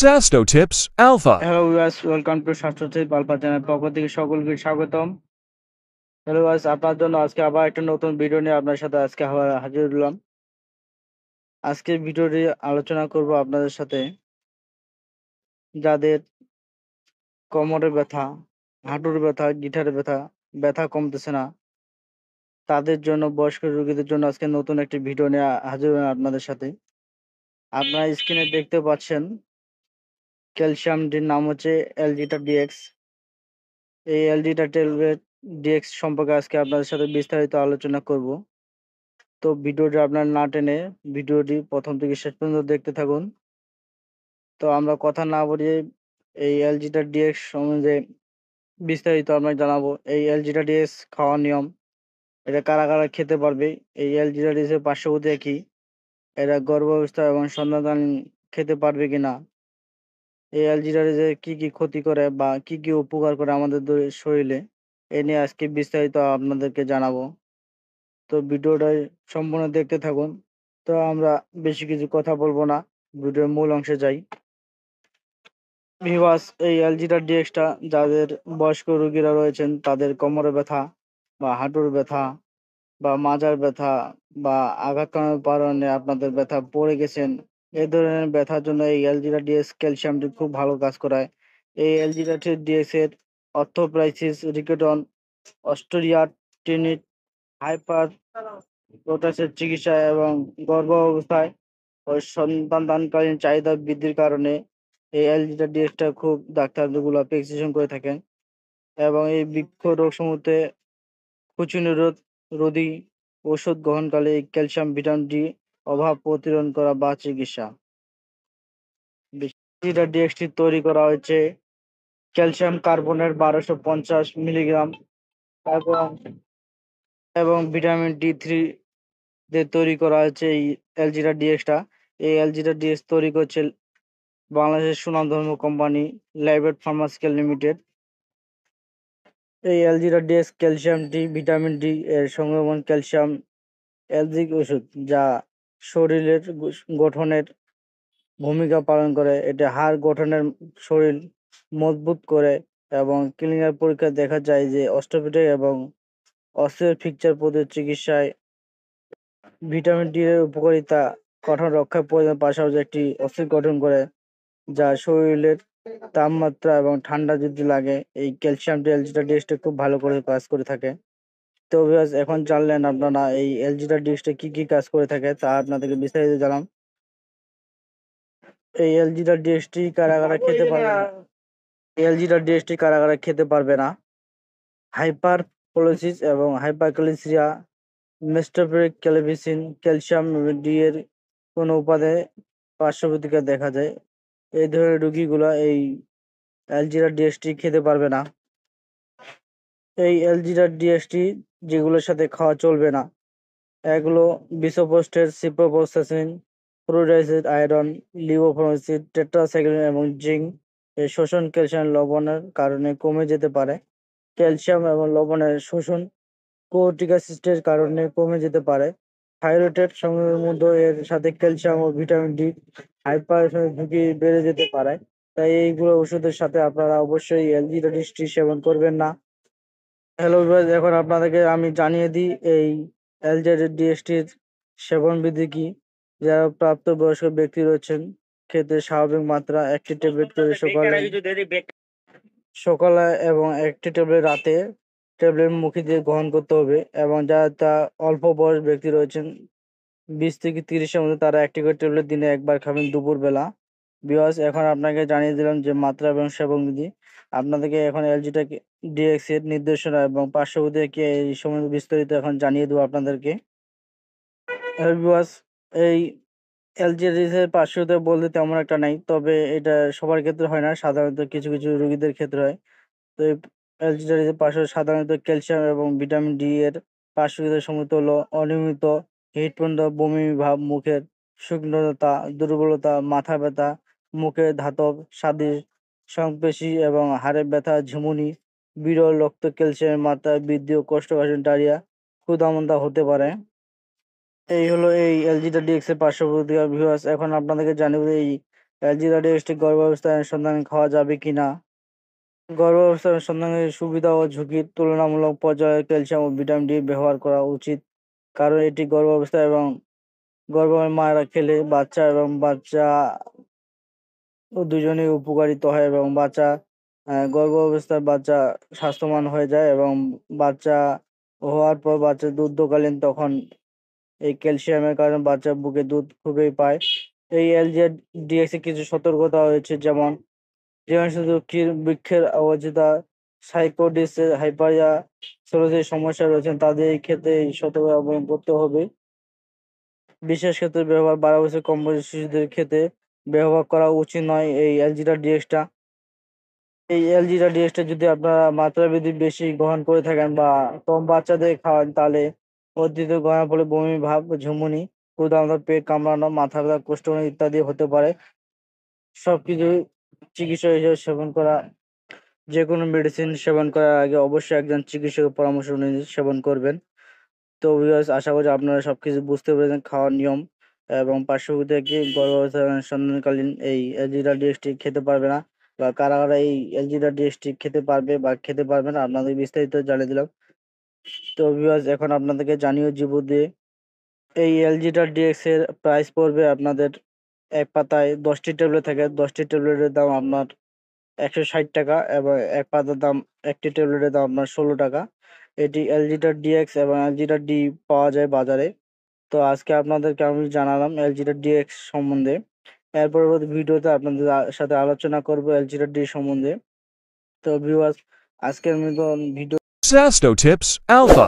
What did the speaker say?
Sasto Tips Alpha. Hello viewers, welcome to স্বাস্থ্য tips alpha channel পক্ষ থেকে সকলকে স্বাগতম। হ্যালো ভিউয়ার্স, আপনার জন্য আজকে আবার একটা নতুন ভিডিও নিয়ে আপনার সাথে আজকে আবার হাজির হলাম। আজকের ভিডিওটি আলোচনা করব আপনাদের সাথে যাদের কোমরের ব্যথা, হাঁটুর ব্যথা, গিটারের ব্যথা, ব্যথা কমতেছে না, তাদের জন্য, বয়স্ক রোগীদের জন্য আজকে নতুন একটি ভিডিও নিয়ে হাজির হলাম আপনাদের সাথে। আপনারা স্ক্রিনে দেখতে পাচ্ছেন ক্যালসিয়ামটির নাম হচ্ছে এলজিটা ডিএক্স। এই এলজিটা ট্যাবলেট ডিএক্স সম্পর্কে আজকে আপনাদের সাথে বিস্তারিত আলোচনা করব। তো ভিডিওটি আপনার না টেনে ভিডিওটি প্রথম থেকে শেষ পর্যন্ত দেখতে থাকুন। তো আমরা কথা না বাড়িয়ে এই এলজিটা ডিএক্স সম্বন্ধে বিস্তারিত আপনাকে জানাবো। এই এলজিটা ডিএক্স খাওয়ার নিয়ম, এটা কারা কারা খেতে পারবে, এই এলজিটা ডিএক্স এর পার্শ্বপ্রতিক্রিয়া কি, এরা গর্ভাবস্থা এবং সন্তানকালীন খেতে পারবে কিনা, এই এলজিটা ডিএক্স কি কি ক্ষতি করে বা কি কি উপকার করে আমাদের শরীরে, এ নিয়ে আজকে বিস্তারিত আপনাদেরকে জানাবো। তো ভিডিওটা সম্পূর্ণ দেখতে থাকুন। তো আমরা বেশি কিছু কথা বলবো না, ভিডিওর মূল অংশে যাই। ভিউয়ার্স, এই এলজিটা ডিএক্সটা যাদের বয়স্ক রোগীরা রয়েছেন তাদের কোমরে ব্যথা বা হাঁটুর ব্যথা বা মাজার ব্যথা বা আঘাতজনিত কারণে আপনাদের ব্যথা পড়ে গেছেন, এই ধরনের ব্যথার জন্য এই এলজিটা ডিএক্স ক্যালসিয়ামটি খুব ভালো কাজ করায়। এই এলজিটা ডিএক্স এর অর্থোপ্রাইসিস, রিকেটন, অস্টিওআর্থ্রাইটিস, হাইপার পটাসের চিকিৎসা এবং গর্ভাবস্থায় ও সন্তানদানকালীন চাহিদা বৃদ্ধির কারণে এই অ্যালজিটা ডিএক্সটা খুব ডাক্তারগুলো প্রেসক্রিপশন করে থাকেন এবং এই বৃক্ষ রোগসমূহে কুচি রোধী ওষুধ গ্রহণকালে এই ক্যালসিয়াম ভিটামিন ডি অভাব প্রতিরোধ করা বা চিকিৎসা। অ্যালজিটা ডিএক্সটি তৈরি করা হয়েছে ক্যালসিয়াম কার্বনের 1250 মিলিগ্রাম এবং ভিটামিন ডি3 দিয়ে তৈরি করা হয়েছে এই এলজিটা ডিএক্সটা। এই এলজিটা ডিএক্স তৈরি করছে বাংলাদেশের সুনামধন্য কোম্পানি লাইভেট ফার্মাসিউটিক্যাল লিমিটেড। এই এলজিটা DX calcium D, vitamin D এর সংক্রমণ ক্যালসিয়াম এলজিক ওষুধ, যা শরীরের গঠনের ভূমিকা পালন করে। এটা হাড় গঠনের, শরীর মজবুত করে এবং ক্লিনিক্যাল পরীক্ষায় দেখা যায় যে অস্টিওপেডিক এবং অস্টিও ফ্র্যাকচার প্রতিরোধ চিকিৎসায় ভিটামিন ডি এর উপকারিতা গঠন রক্ষার প্রয়োজন, পাশাপাশি একটি অস্থির গঠন করে যা শরীরের তাপমাত্রা এবং ঠান্ডা যদি লাগে এই ক্যালসিয়াম এলজিটা ডিএক্সটা খুব ভালো করে কাজ করে থাকে। তো ভিউয়ার্স, এখন জানলেন আপনারা এই এলজিটা ডিএক্সটা কি কি কাজ করে থাকে, তা আপনাদেরকে বিস্তারিত জানাম। এই এলজিটা ডিএক্সটি কারা কারা খেতে পারবে না, এলজিটা ডিএক্সটি কারা কারা খেতে পারবে না? হাইপার পোলোসিস এবং হাইপারক্যালসিরিয়া, মেস্টোপেরিক ক্যালভিসিন, ক্যালসিয়াম ডি এর কোনো উপাদানে পার্শ্বপ্রতিক্রিয়া দেখা যায়, এই ধরনের রোগীগুলো এই অ্যালজিরা ডিএক্সটি খেতে পারবে না। এই অ্যালজিরা ডিএক্সটি যেগুলোর সাথে খাওয়া চলবে না, এগুলো বিসোপ্রস্টেট, সিপ্রোপ্রোস্টাসিন, ফ্লুরাইড, আয়রন, লিভোফ্লোক্সিন, টেট্রাসাইক্লিন এবং জিঙ্ক। এই শোষণ ক্যালসিয়াম লবণের কারণে কমে যেতে পারে। ক্যালসিয়াম এবং লবণের শোষণ কোর্টিকোস্টেরয়েডের কারণে কমে যেতে পারে। থাইরয়েডের মধ্যে এর সাথে ক্যালসিয়াম ও ভিটামিন ডি হাইপারটেনশনের ঝুঁকি বেড়ে যেতে পারে। তাই এইগুলো ওষুধের সাথে আপনারা অবশ্যই এলজিটা ডিএক্সটি সেবন করবেন না। হ্যালো ভিউয়ার্স, এখন আপনাদেরকে আমি জানিয়ে দিই এই এলজিটা ডিএক্সটির সেবন বিধি কি। যারা প্রাপ্তবয়স্ক ব্যক্তি রয়েছেন, খেতে স্বাভাবিক মাত্রা একটি ট্যাবলেট করে সকালে এবং একটি ট্যাবলেট রাতে ট্যাবলেট মুখে দিয়ে গ্রহণ করতে হবে। এবং যারা অল্প বয়স ব্যক্তি রয়েছেন 20 থেকে 30-এর মধ্যে, তারা একটি করে ট্যাবলেট দিনে একবার খাবেন দুপুরবেলা। ভিউয়ার্স, এখন আপনাকে জানিয়ে দিলাম যে মাত্রা এবং সেবন বিধি। আপনাদেরকে এখন এলজিটা ডিএক্স এর নির্দেশনা এবং পার্শ্বপ্রতিক্রিয়া এই সম্বন্ধে বিস্তারিত এখন জানিয়ে দেবো আপনাদেরকে। ভিউয়ার্স, এই এলজিডিএস এর পার্শ্বপ্রতিক্রিয়া বলতে তেমন একটা নাই, তবে এটা সবার ক্ষেত্রে হয় না, সাধারণত কিছু কিছু রোগীদের ক্ষেত্রে হয়। তো এই এলজিডিএস এর সাধারণত ক্যালসিয়াম এবং ভিটামিন ডি এর পার্শ্বপ্রতিক্রিয়া সমূহ হলো অনিয়মিত হৃৎপিণ্ড, বমি ভাব, মুখের শুকনতা, দুর্বলতা, মাথা ব্যথা, মুখে ধাতব স্বাদের সংপেশি এবং হাড়ে ব্যথা, ঝিমুনি, বিরল রক্ত ক্যালসিয়ামের মাত্রা বৃদ্ধি ও কোষ্ঠকাঠিন্য, ডায়রিয়া, ক্ষুধামন্দা হতে পারে। এই হলো এই এলজিটা ডিএক্স এর পার্শ্বপ্রতিক্রিয়া। ভিউয়ার্স, এখন আপনাদেরকে জানিয়ে এই অ্যালজিরা ডিএসটি গর্ভাবস্থায় সন্তান খাওয়া যাবে কিনা? গর্ভাবস্থায় সন্তানের সুবিধা ও ঝুঁকির তুলনামূলক পর্যায়ে ক্যালসিয়াম ও ভিটামিন ডি ব্যবহার করা উচিত, কারণ এটি গর্ভাবস্থা এবং গর্ভবতী মায়েরা খেলে বাচ্চা এবং বাচ্চা ও দুজনেই উপকারিত হয় এবং বাচ্চা গর্ভ অবস্থায় বাচ্চা স্বাস্থ্যবান হয়ে যায় এবং বাচ্চা হওয়ার পর বাচ্চা দুগ্ধকালীন তখন এই ক্যালসিয়ামের কারণে বাচ্চা বুকে দুধ খুবই পায়। এই এলজিআর ডিএক্সে কিছু সতর্কতা রয়েছে, যেমন জীবাণুযুক্ত বৃক্ষের অবস্থা, সাইকোডিস, হাইপারিয়া সেলুলোসিস সমস্যা রয়েছেন তাদের এই ক্ষেত্রে এই সতর্কতা অবলম্বন করতে হবে। বিশেষ ক্ষেত্রে ব্যবহার 12 বছর কম বয়সী শিশুদের ক্ষেত্রে ব্যবহার করা উচিত নয় এই অ্যালজিরা ডিএক্সটা। এই অ্যালজিরা ডিএক্সটা যদি আপনারা মাত্রাবৃদ্ধি বেশি গ্রহণ করে থাকেন বা কম বাচ্চাদের খাওয়ান, তাহলে অতিরিক্ত গ্রহণের ফলে বমি ভাব, ঝুমুনি, ক্ষুধান্ত, পেট কামড়ানো, মাথা ব্যথা, কোষ্ঠকাঠিন্য ইত্যাদি হতে পারে। সবকিছু চিকিৎসা হিসেবে সেবন করা, যে কোনো মেডিসিন সেবন করার আগে অবশ্যই একজন চিকিৎসকের পরামর্শ অনুযায়ী সেবন করবেন। তো ভিউয়ার্স, আশা করি আপনারা সবকিছু বুঝতে পেরেছেন, খাওয়ার নিয়ম এবং পার্শ্ববর্তী কি গর্ভাবস্থায় সন্তানকালীন এই অ্যালজিরা ডিএক্সটি খেতে পারবে না বা কারা কারা এই অ্যালজিরা ডিএক্সটি খেতে পারবে বা খেতে পারবে না আপনাদের বিস্তারিত জানিয়ে দিলাম। তো ভিউয়ার্স, এখন আপনাদেরকে জানিয়ে দিব যে এই অ্যালজিরা ডিএক্স এর প্রাইস পড়বে আপনাদের এক পাতায় 10টি ট্যাবলেট থাকে, 10টি ট্যাবলেটের দাম আপনার 160 টাকা এবং এক পাতার দাম, একটি ট্যাবলেটের দাম আপনার 16 টাকা। এটি অ্যালজিরা ডিএক্স এবং অ্যালজিরা ডি পাওয়া যায় বাজারে। তো আজকে আপনাদেরকে আমি জানালাম এলজিটা ডিএক্স সম্বন্ধে। এর পরবর্তী ভিডিওতে আপনাদের সাথে আলোচনা করব এলজিটা ডি সম্বন্ধে। তো ভিউয়ার্স, আজকের মতন ভিডিও Sasto Tips Alpha.